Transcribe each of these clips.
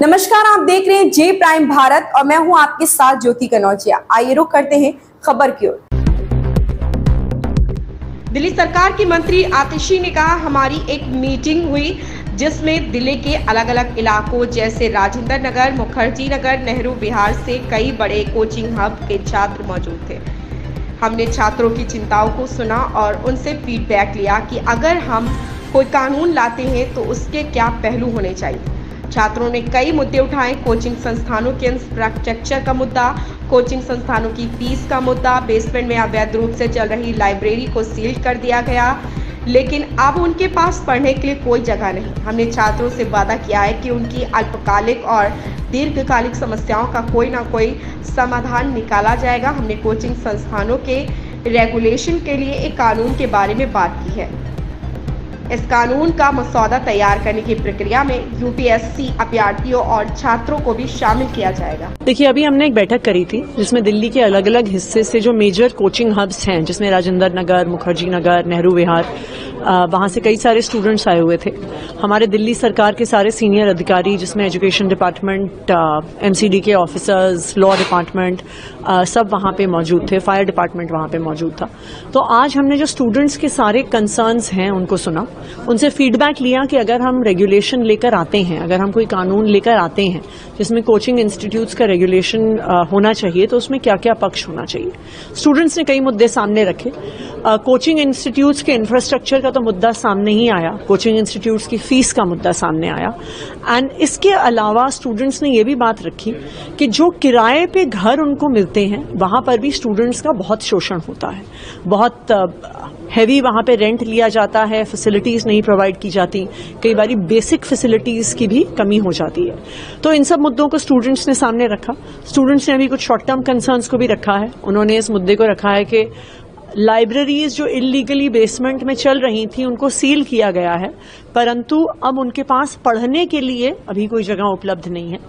नमस्कार, आप देख रहे हैं जे प्राइम भारत और मैं हूं आपके साथ ज्योति कनौजिया। आइए रुक करते हैं खबर की ओर। दिल्ली सरकार की मंत्री आतिशी ने कहा, हमारी एक मीटिंग हुई जिसमें दिल्ली के अलग अलग इलाकों जैसे राजेंद्र नगर, मुखर्जी नगर, नेहरू विहार से कई बड़े कोचिंग हब के छात्र मौजूद थे। हमने छात्रों की चिंताओं को सुना और उनसे फीडबैक लिया कि अगर हम कोई कानून लाते हैं तो उसके क्या पहलू होने चाहिए। छात्रों ने कई मुद्दे उठाए, कोचिंग संस्थानों के इंफ्रास्ट्रक्चर का मुद्दा, कोचिंग संस्थानों की फीस का मुद्दा, बेसमेंट में अवैध रूप से चल रही लाइब्रेरी को सील कर दिया गया, लेकिन अब उनके पास पढ़ने के लिए कोई जगह नहीं। हमने छात्रों से वादा किया है कि उनकी अल्पकालिक और दीर्घकालिक समस्याओं का कोई ना कोई समाधान निकाला जाएगा। हमने कोचिंग संस्थानों के रेगुलेशन के लिए एक कानून के बारे में बात की है। इस कानून का मसौदा तैयार करने की प्रक्रिया में यूपीएससी अभ्यर्थियों और छात्रों को भी शामिल किया जाएगा। देखिए, अभी हमने एक बैठक करी थी जिसमें दिल्ली के अलग अलग हिस्से से जो मेजर कोचिंग हब्स हैं, जिसमें राजेंद्र नगर, मुखर्जी नगर, नेहरू विहार, वहां से कई सारे स्टूडेंट्स आए हुए थे। हमारे दिल्ली सरकार के सारे सीनियर अधिकारी, जिसमें एजुकेशन डिपार्टमेंट, एमसीडी के ऑफिसर्स, लॉ डिपार्टमेंट, सब वहां पे मौजूद थे। फायर डिपार्टमेंट वहां पे मौजूद था। तो आज हमने जो स्टूडेंट्स के सारे कंसर्न्स हैं उनको सुना, उनसे फीडबैक लिया कि अगर हम रेगुलेशन लेकर आते हैं, अगर हम कोई कानून लेकर आते हैं जिसमें कोचिंग इंस्टीट्यूट्स का रेगुलेशन होना चाहिए, तो उसमें क्या क्या पक्ष होना चाहिए। स्टूडेंट्स ने कई मुद्दे सामने रखे। कोचिंग इंस्टीट्यूट्स के इंफ्रास्ट्रक्चर का तो मुद्दा सामने ही आया, कोचिंग इंस्टीट्यूट्स की फीस का मुद्दा सामने आया, एंड इसके अलावा स्टूडेंट्स ने यह भी बात रखी कि जो किराए पे घर उनको मिलते हैं वहां पर भी स्टूडेंट्स का बहुत शोषण होता है, बहुत हैवी वहां पे रेंट लिया जाता है, फैसिलिटीज नहीं प्रोवाइड की जाती, कई बारी बेसिक फैसिलिटीज की भी कमी हो जाती है। तो इन सब मुद्दों को स्टूडेंट्स ने सामने रखा। स्टूडेंट्स ने अभी कुछ शॉर्ट टर्म कंसर्न्स को भी रखा है। उन्होंने इस मुद्दे को रखा है कि लाइब्रेरीज जो इलीगली बेसमेंट में चल रही थी उनको सील किया गया है, परंतु अब उनके पास पढ़ने के लिए अभी कोई जगह उपलब्ध नहीं है।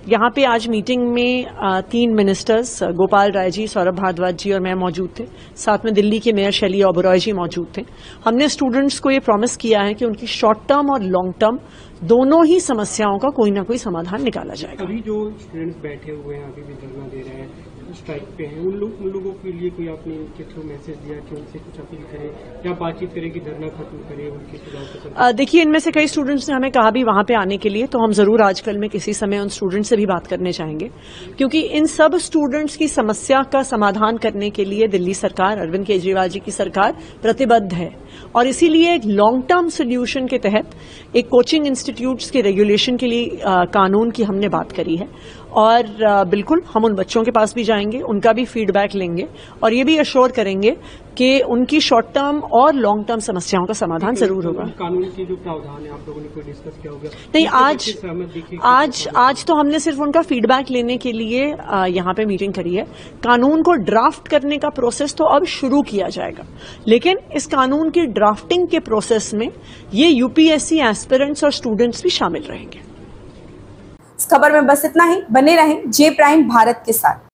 यहाँ पे आज मीटिंग में 3 मिनिस्टर्स, गोपाल राय जी, सौरभ भारद्वाज जी और मैं मौजूद थे। साथ में दिल्ली के मेयर शैली ओबरॉय जी मौजूद थे। हमने स्टूडेंट्स को ये प्रॉमिस किया है कि उनकी शॉर्ट टर्म और लॉन्ग टर्म दोनों ही समस्याओं का कोई ना कोई समाधान निकाला जाएगा। अभी जो स्टूडेंट्स बैठे हुए हैं, अभी भी धरना दे रहे हैं, स्ट्राइक पे हैं, उन लोगों के लिए कोई आपने उनके थ्रू मैसेज दिया कि उनसे कुछ अपील करें या बातचीत करें कि धरना खत्म करें, उनके सुझाव? देखिए, इनमें से कई स्टूडेंट्स ने हमें कहा भी वहां पे आने के लिए, तो हम जरूर आजकल में किसी समय उन स्टूडेंट्स से भी बात करने चाहेंगे, क्योंकि इन सब स्टूडेंट्स की समस्या का समाधान करने के लिए दिल्ली सरकार, अरविंद केजरीवाल जी की सरकार प्रतिबद्ध है। और इसीलिए एक लॉन्ग टर्म सोल्यूशन के तहत एक कोचिंग इंस्टीट्यूट्स के रेगुलेशन के लिए कानून की हमने बात करी है। और बिल्कुल हम उन बच्चों के पास भी जाएंगे, उनका भी फीडबैक लेंगे और ये भी अश्योर करेंगे कि उनकी शॉर्ट टर्म और लॉन्ग टर्म समस्याओं का समाधान जरूर होगा। कानून की जो प्रावधान है, आप लोगों ने कोई डिस्कस किया होगा? नहीं, आज तो हमने सिर्फ उनका फीडबैक लेने के लिए यहाँ पे मीटिंग करी है। कानून को ड्राफ्ट करने का प्रोसेस तो अब शुरू किया जाएगा, लेकिन इस कानून की ड्राफ्टिंग के प्रोसेस में ये यूपीएससी एस्पिरेंट्स और स्टूडेंट्स भी शामिल रहेंगे। इस खबर में बस इतना ही। बने रहें जे प्राइम भारत के साथ।